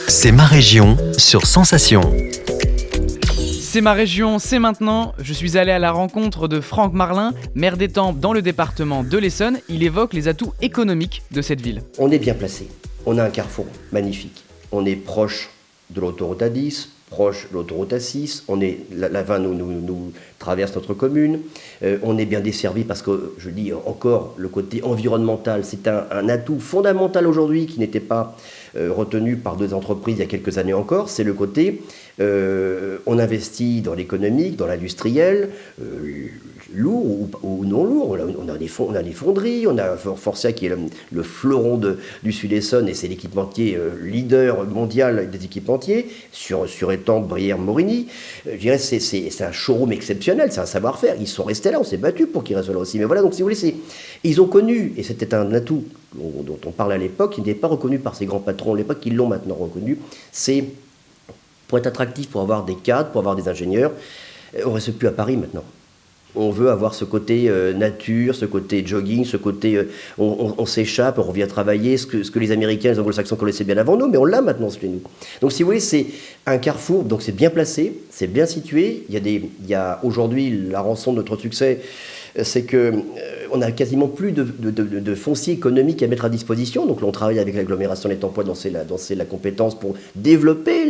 C'est ma région sur Sensation. C'est ma région, c'est maintenant. Je suis allé à la rencontre de Franck Marlin, maire d'Étampes dans le département de l'Essonne. Il évoque les atouts économiques de cette ville. On est bien placé. On a un carrefour magnifique. On est proche de l'autoroute A10, proche de l'autoroute A6. La 20 nous traverse notre commune. On est bien desservi parce que, je dis encore, le côté environnemental, c'est un atout fondamental aujourd'hui qui n'était pas retenu par deux entreprises il y a quelques années encore. C'est le côté, on investit dans l'économique, dans l'industriel, lourd ou non lourd. On a des fonderies, on a Forcia qui est le fleuron du Sud-Essonne et c'est l'équipementier leader mondial des équipementiers sur Étampes, Brière, Morigny. Je dirais c'est un showroom exceptionnel, c'est un savoir-faire. Ils sont restés là, on s'est battu pour qu'ils restent là aussi. Mais voilà, donc si vous voulez, ils ont connu, et c'était un atout dont on parle à l'époque, qui n'était pas reconnu par ces grands patrons à l'époque, ils l'ont maintenant reconnu, c'est pour être attractif, pour avoir des cadres, pour avoir des ingénieurs, on ne reste plus à Paris maintenant. On veut avoir ce côté nature, ce côté jogging, ce côté on s'échappe, on revient travailler, ce que les Américains, les Anglo-Saxons connaissaient bien avant nous, mais on l'a maintenant chez nous. Donc si vous voulez, c'est un carrefour, donc c'est bien placé, c'est bien situé. Il y a aujourd'hui la rançon de notre succès, c'est que on a quasiment plus de foncier économique à mettre à disposition. Donc là, on travaille avec l'agglomération des Tempois dans la compétence pour développer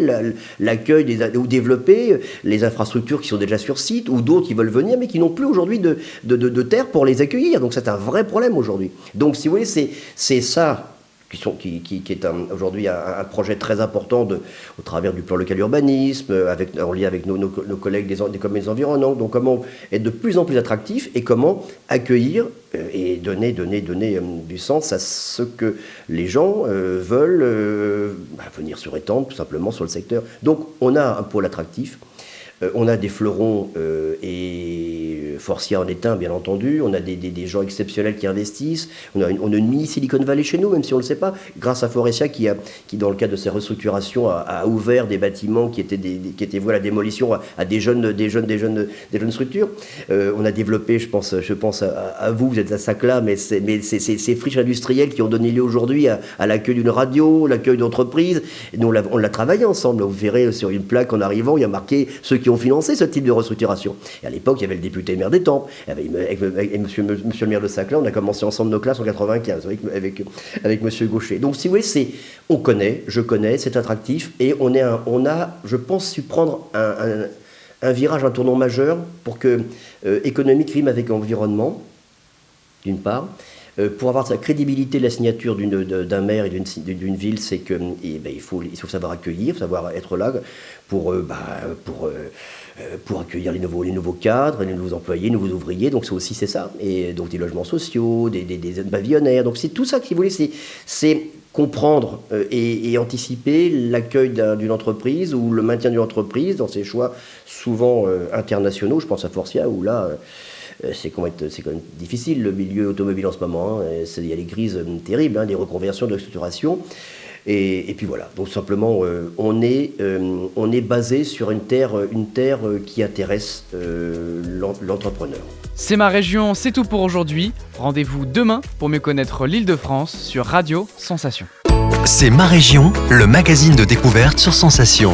l'accueil ou développer les infrastructures qui sont déjà sur site ou d'autres qui veulent venir mais qui n'ont plus aujourd'hui de terre pour les accueillir. Donc c'est un vrai problème aujourd'hui. Donc si vous voulez, c'est ça qui est aujourd'hui un projet très important au travers du plan local urbanisme, en lien avec nos collègues des communes environnantes. Donc comment être de plus en plus attractif et comment accueillir et donner du sens à ce que les gens veulent venir sur Étampes, tout simplement sur le secteur. Donc on a un pôle attractif. On a des fleurons et Forcia en est un, bien entendu. On a des gens exceptionnels qui investissent. On a une mini Silicon Valley chez nous, même si on ne le sait pas, grâce à Forcia qui dans le cadre de ses restructurations, a ouvert des bâtiments qui étaient voués à la démolition à des jeunes structures. On a développé, je pense à vous êtes à Sacla, mais ces friches industrielles qui ont donné lieu aujourd'hui à l'accueil d'une radio, l'accueil d'entreprises. Nous, on l'a travaillé ensemble. Vous verrez sur une plaque en arrivant, il y a marqué ceux qui ont financé ce type de restructuration. Et à l'époque, il y avait le député maire d'Étampes, avec monsieur le maire de Sacla, on a commencé ensemble nos classes en 95 avec monsieur Gaucher. Donc si vous voulez, je connais, c'est attractif et on a, je pense, su prendre un virage, un tournant majeur pour que économique rime avec environnement, d'une part. Pour avoir sa crédibilité de la signature d'un maire et d'une ville, c'est que il faut savoir accueillir, savoir être là pour accueillir les nouveaux cadres, les nouveaux employés, les nouveaux ouvriers. Donc c'est ça. Et donc des logements sociaux, des pavillonnaires. Donc c'est tout ça que si vous voulez, c'est comprendre et anticiper l'accueil d'une entreprise ou le maintien d'une entreprise dans ses choix souvent internationaux. Je pense à Forcia où là. C'est quand même difficile le milieu automobile en ce moment. Il y a les crises terribles, des reconversions, de restructuration. Et puis voilà. Donc simplement, on est basé sur une terre qui intéresse l'entrepreneur. C'est ma région, c'est tout pour aujourd'hui. Rendez-vous demain pour mieux connaître l'Île-de-France sur Radio Sensation. C'est ma région, le magazine de découverte sur Sensation.